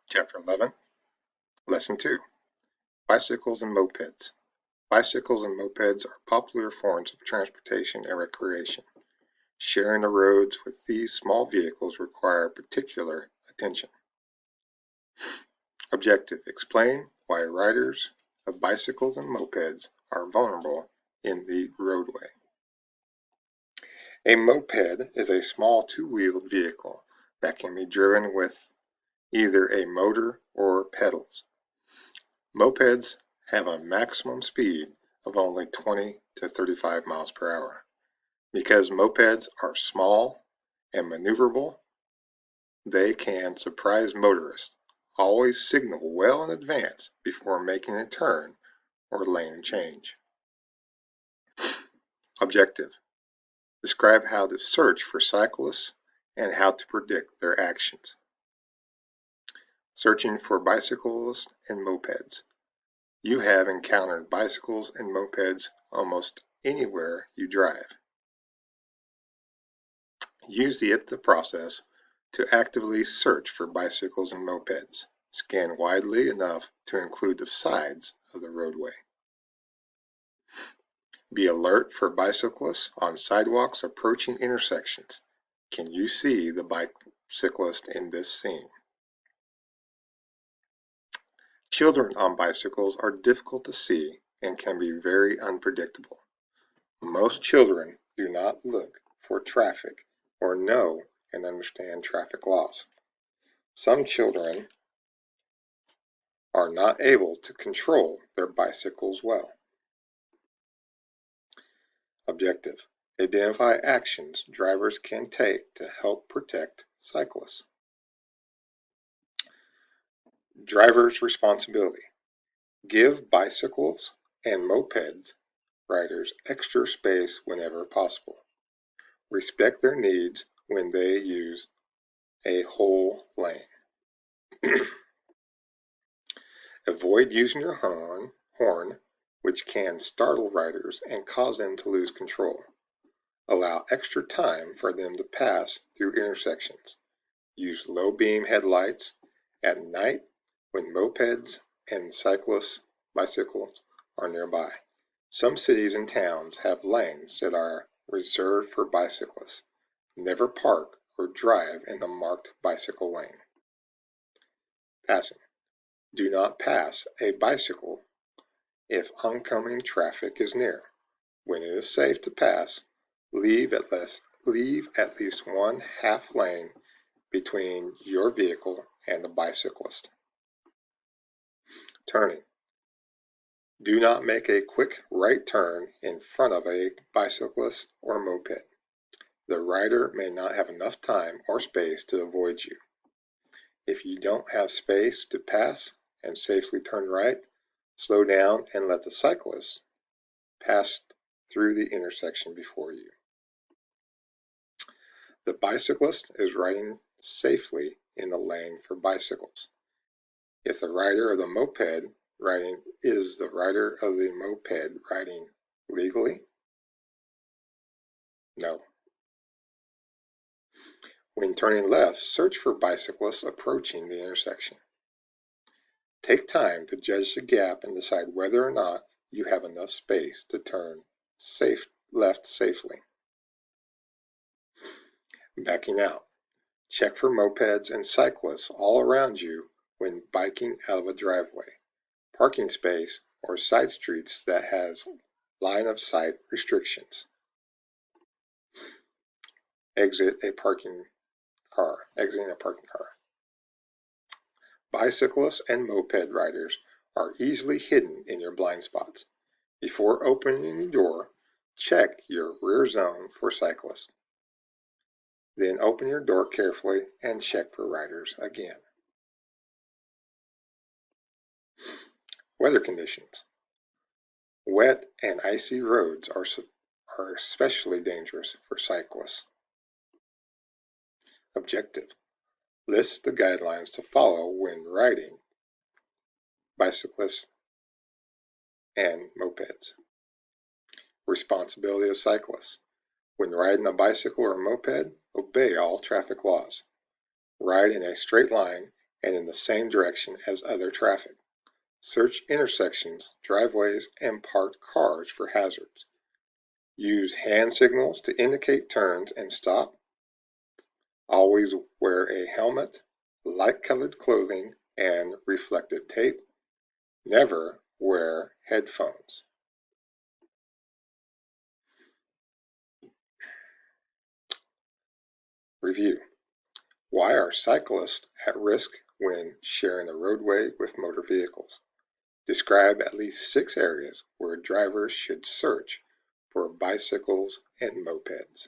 Chapter 11, Lesson 2, Bicycles and Mopeds. Bicycles and mopeds are popular forms of transportation and recreation. Sharing the roads with these small vehicles require particular attention. Objective: explain why riders of bicycles and mopeds are vulnerable in the roadway. A moped is a small two-wheeled vehicle that can be driven with either a motor or pedals. Mopeds have a maximum speed of only 20 to 35 miles per hour. Because mopeds are small and maneuverable, they can surprise motorists. Always signal well in advance before making a turn or lane change. Objective: describe how to search for cyclists and how to predict their actions. Searching for bicyclists and mopeds. You have encountered bicycles and mopeds almost anywhere you drive. Use the process to actively search for bicycles and mopeds. Scan widely enough to include the sides of the roadway. Be alert for bicyclists on sidewalks approaching intersections. Can you see the bicyclist in this scene? Children on bicycles are difficult to see and can be very unpredictable. Most children do not look for traffic or know and understand traffic laws. Some children are not able to control their bicycles well. Objective: identify actions drivers can take to help protect cyclists. Driver's responsibility: give bicycles and mopeds riders extra space whenever possible. Respect their needs when they use a whole lane. Avoid using your horn, which can startle riders and cause them to lose control. Allow extra time for them to pass through intersections. Use low beam headlights at night when mopeds and bicycles are nearby. Some cities and towns have lanes that are reserved for bicyclists. Never park or drive in the marked bicycle lane. Passing: do not pass a bicycle if oncoming traffic is near. When it is safe to pass, leave at least one half lane between your vehicle and the bicyclist. Turning: do not make a quick right turn in front of a bicyclist or moped. The rider may not have enough time or space to avoid you. If you don't have space to pass and safely turn right, slow down and let the cyclist pass through the intersection before you. The bicyclist is riding safely in the lane for bicycles. If the rider of the moped riding legally? No. When turning left, search for bicyclists approaching the intersection. Take time to judge the gap and decide whether or not you have enough space to turn left safely. Backing out: check for mopeds and cyclists all around you when biking out of a driveway, parking space, or side streets that has line of sight restrictions. Exiting a parking car. Bicyclists and moped riders are easily hidden in your blind spots. Before opening your door, check your rear zone for cyclists. Then open your door carefully and check for riders again. Weather conditions: wet and icy roads are especially dangerous for cyclists. Objective: list the guidelines to follow when riding bicyclists and mopeds. Responsibility of cyclists: when riding a bicycle or moped, obey all traffic laws. Ride in a straight line and in the same direction as other traffic. Search intersections, driveways, and parked cars for hazards. Use hand signals to indicate turns and stop. Always wear a helmet, light-colored clothing, and reflective tape. Never wear headphones. Review. Why are cyclists at risk when sharing the roadway with motor vehicles? Describe at least 6 areas where drivers should search for bicycles and mopeds.